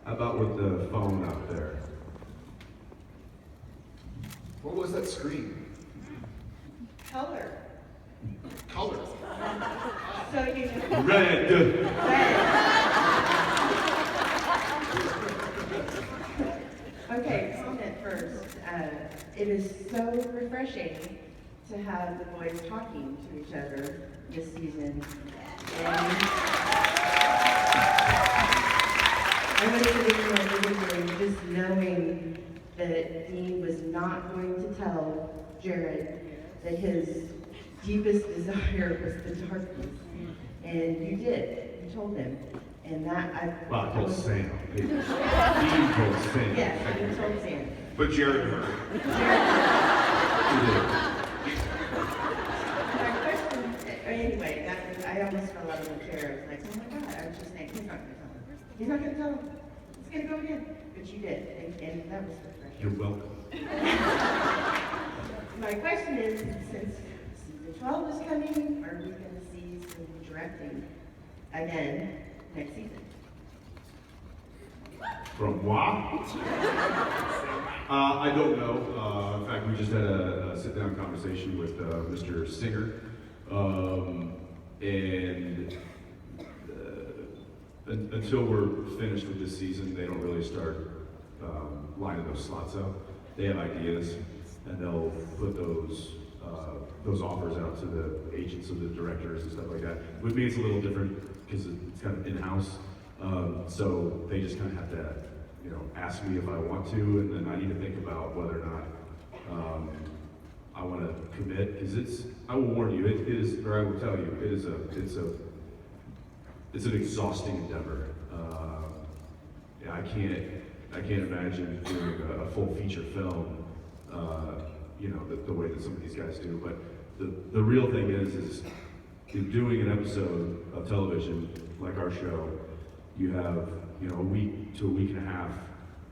How about with the phone out there? What was that screen? Color. Color. So you know. Red. Okay, comment first. It is so refreshing to have the boys talking to each other this season. And I was sitting in my living room just knowing that Dean was not going to tell Jared that his deepest desire was the darkness. And you did. You told him. And that Well, I told Sam. Dean told Sam. Yes, you told Sam. But Jared heard. My question, anyway, I almost fell out of the chair. I was like, oh my God, I was just saying, he's not going to tell him. He's not going to tell him. It's going to go again. But you did, and that was refreshing. You're welcome. My question is, since season 12 is coming, are we going to see some directing again next season? From moi? I don't know. In fact, we just had a sit-down conversation with Mr. Singer, and until we're finished with this season, they don't really start lining those slots up. They have ideas, and they'll put those offers out to the agents of the directors and stuff like that. With me, it's a little different because it's kind of in-house. So they just kind of have to, ask me if I want to, and then I need to think about whether or not I want to commit. Because I will warn you, it is, or I will tell you, it's an exhausting endeavor. Yeah, I can't imagine doing a full feature film, the way that some of these guys do. But the real thing is in doing an episode of television like our show, you have a week to a week and a half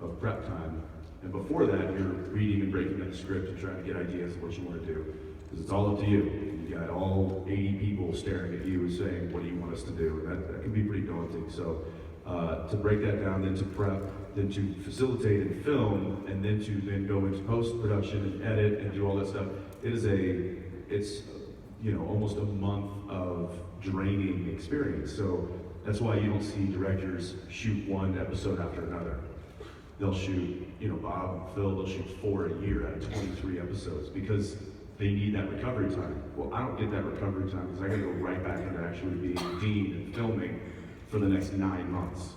of prep time, and before that you're reading and breaking down the script and trying to get ideas of what you want to do, because it's all up to you. You got all 80 people staring at you and saying, what do you want us to do? And that can be pretty daunting. So to break that down, then to prep, then to facilitate and film, and then to go into post-production and edit and do all that stuff, it's almost a month of draining experience. So that's why you don't see directors shoot one episode after another. They'll shoot, Bob and Phil, they'll shoot 4 a year out of 23 episodes because they need that recovery time. Well, I don't get that recovery time because I gotta go right back into actually being Dean and filming for the next 9 months.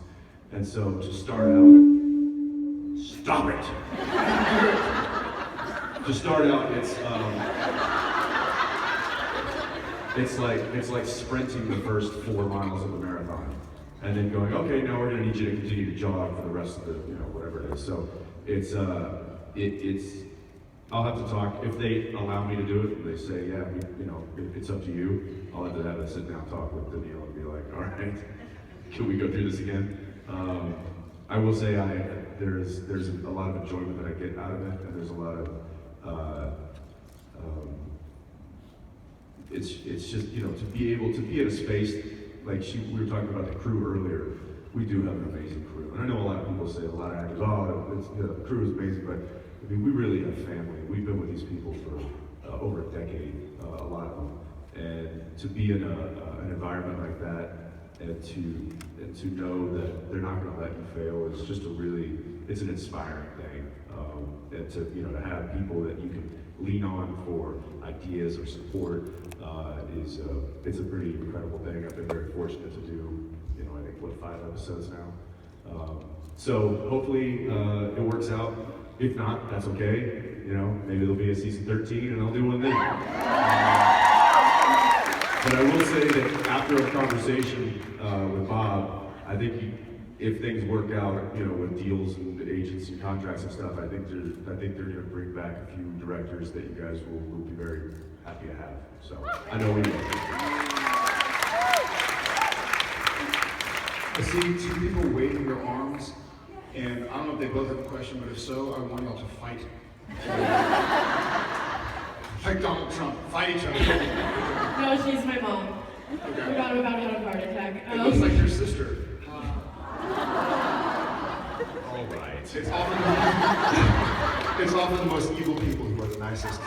And so to start out, stop it! To start out, it's like sprinting the first 4 miles of a marathon, and then going, okay, now we're going to need you to continue to jog for the rest of the, whatever it is. So it's I'll have to talk if they allow me to do it. And they say, yeah, it's up to you. I'll have to have a sit down talk with Danielle and be like, all right, can we go through this again? I will say there's a lot of enjoyment that I get out of it, and there's a lot of it's just, to be able to be in a space like we were talking about the crew earlier. We do have an amazing crew, and I know a lot of people say, a lot of actors, the crew is amazing, but I mean, we really have family. We've been with these people for over a decade, a lot of them, and to be in an environment like that, and to know that they're not going to let you fail is just it's an inspiring thing, and to have people that you can lean on for ideas or support it's a pretty incredible thing. I've been very fortunate to do, I think 5 episodes now. So hopefully it works out. If not, that's okay. Maybe there'll be a season 13 and I'll do one then. But I will say that after a conversation with Bob, I think if things work out, with deals and agents and contracts and stuff, I think they're going to bring back a few directors that you guys will be very happy to have. So I know we will. I see 2 people waving their arms, and I don't know if they both have a question, but if so, I want y'all to fight. Like Donald Trump, fight each other. No, she's my mom. Okay. We got about to have a heart attack. It looks like your sister. All right. It's often the most evil people who are the nicest.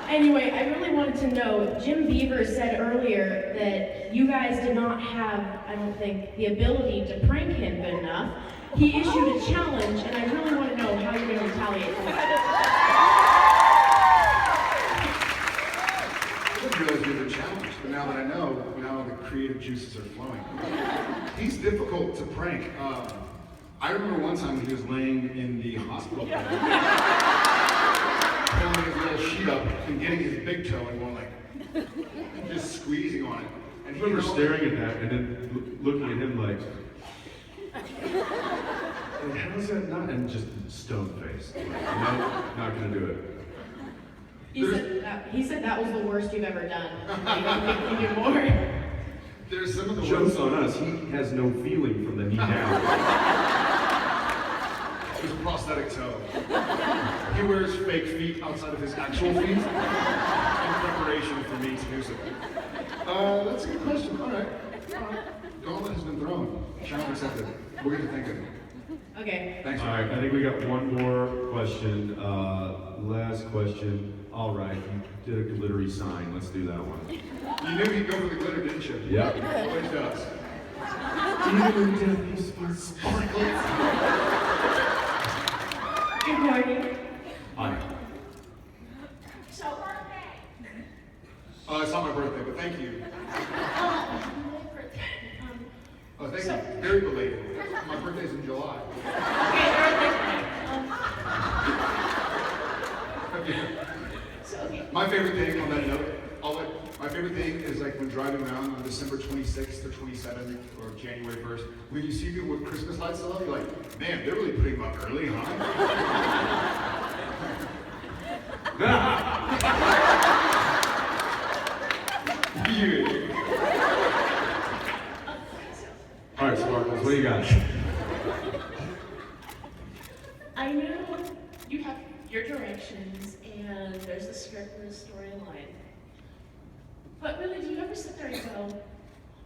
Anyway, I really wanted to know, Jim Beaver said earlier that you guys did not have, I don't think, the ability to prank him good enough. He issued a challenge, and I really want to know how you're going to retaliate for that. I didn't realize you were challenged, but now that I know, now the creative juices are flowing. He's difficult to prank. I remember one time when he was laying in the hospital bed, pulling his little sheet up and getting his big toe and going like, just squeezing on it. And I remember staring at that and then looking at him like how's that not? And just stone faced. Like, no, not gonna do it. He said that was the worst you've ever done. Like, you don't think you do more. There's some of the Joke's worst. on us. He has no feeling from the knee down. His prosthetic toe. He wears fake feet outside of his actual feet in preparation for me to do something. That's a good question. All right. Gauntlet has been thrown. Challenge accepted. We're going to think of it. Okay. Thanks. All right, I think we got one more question. Last question. All right, you did a glittery sign. Let's do that one. You knew he'd go for the glitter, didn't you? Yep. Always does. Good morning. Hi. So, It's not my birthday, but thank you. Oh, thank So- you. Very belated. My birthday's in July. okay. My favorite thing on that note, my favorite thing is like when driving around on December 26th or 27th or January 1st, when you see people with Christmas lights still up, you're like, man, they're really putting them up early, huh? Yeah. All right, Sparkles, what do you got? I know you have your directions and there's a script and a storyline. But really, do you ever sit there and go,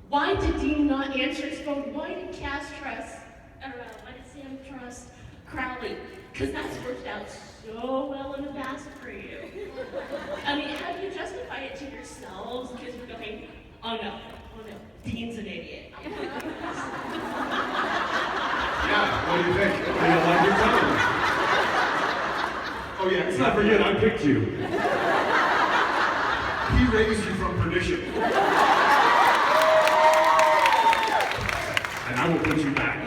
why did Dean not answer his phone? Why did Cass trust, why did Sam trust Crowley? Because that's worked out so well in the past for you. I mean, how do you justify it to yourselves? Because you're going, oh no, Dean's an idiot. Yeah, what do you think? I like your time. Oh yeah, Let's not forget, I picked you. he raised you from perdition. And I will put you back.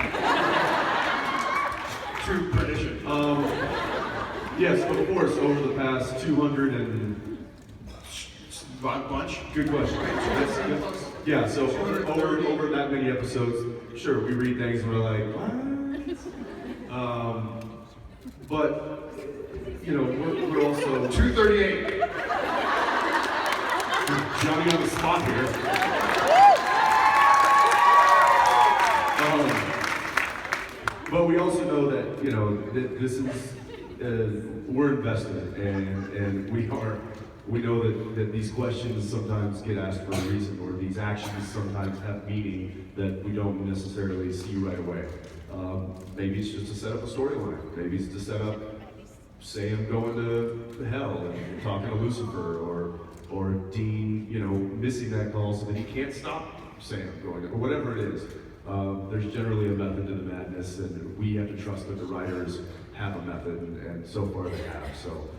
To perdition. Yes, of course, over the past 200 and... Bunch. Good question. Yeah, so over that many episodes, sure, we read things and we're like, what? But, you know, we're also... 238. Johnny on the spot here. But we also know that, you know, that this is, we're invested and we know that these questions sometimes get asked for a reason, or these actions sometimes have meaning that we don't necessarily see right away. Maybe it's just to set up a storyline. Maybe it's to set up Sam going to hell and talking to Lucifer, or Dean, you know, missing that call so that he can't stop Sam going to, or whatever it is. There's generally a method to the madness, and we have to trust that the writers have a method, and so far they have. So,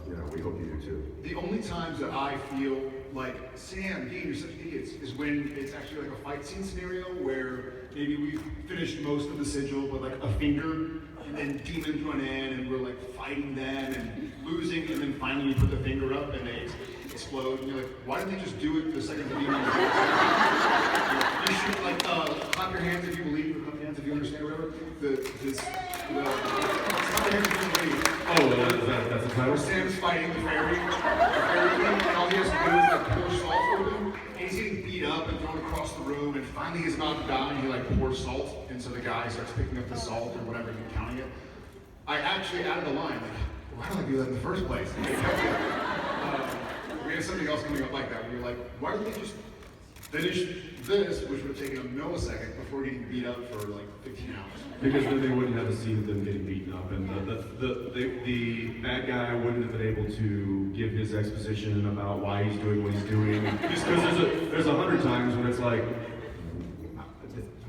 you know, we hope you do too. The only times that I feel like, Sam, Dean, you're such idiots, is when it's actually like a fight scene scenario where maybe we've finished most of the sigil with like a finger, and then demons run in and we're like fighting them and losing, and then finally you put the finger up and they explode, and you're like, why didn't they just do it the second the demon? You should like clap your hands if you believe, or clap your hands if you understand, or whatever. Clap your hands if you believe. Oh, that's a title? Where Sam's fighting the fairy queen, and all he has to do is like pour salt over him, and he's getting beat up and thrown across the room, and finally he's about to die, and he like pours salt, and so the guy starts picking up the salt or whatever and counting it. I actually added a line like, why don't I do that in the first place? We have something else coming up like that, where you're like, why don't they just finish this, which would have taken a millisecond before getting beat up for like 15 hours. Because then they wouldn't have a scene of them getting beaten up, and the bad guy wouldn't have been able to give his exposition about why he's doing what he's doing. Just because there's 100 times when it's like,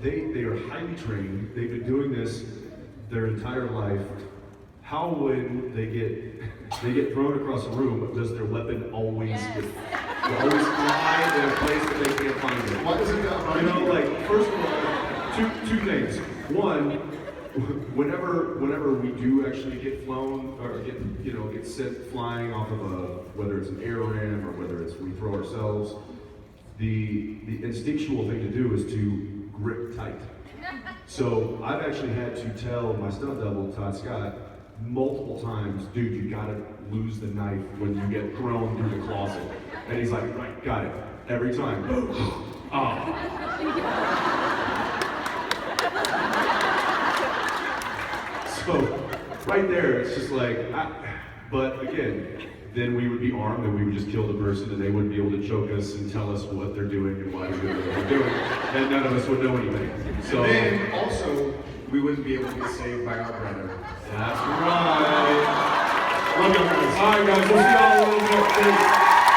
they are highly trained, they've been doing this their entire life. How when they get thrown across a room, does their weapon always always fly in a place that they can't find it? Why doesn't that, You know, like, first of all, two things. One, whenever we do actually get flown or get sent flying off of whether it's an air ram or whether it's we throw ourselves, the instinctual thing to do is to grip tight. So I've actually had to tell my stunt double, Todd Scott, multiple times, dude, you gotta lose the knife when you get thrown through the closet. And he's like, right, got it. Every time. So, right there, it's just like, but again, then we would be armed and we would just kill the person and they wouldn't be able to choke us and tell us what they're doing and why they're doing what they're doing. And none of us would know anything. So, and then also, we wouldn't be able to get saved by our brother. that's right. Love you guys. All right, guys, we'll see y'all in a little bit.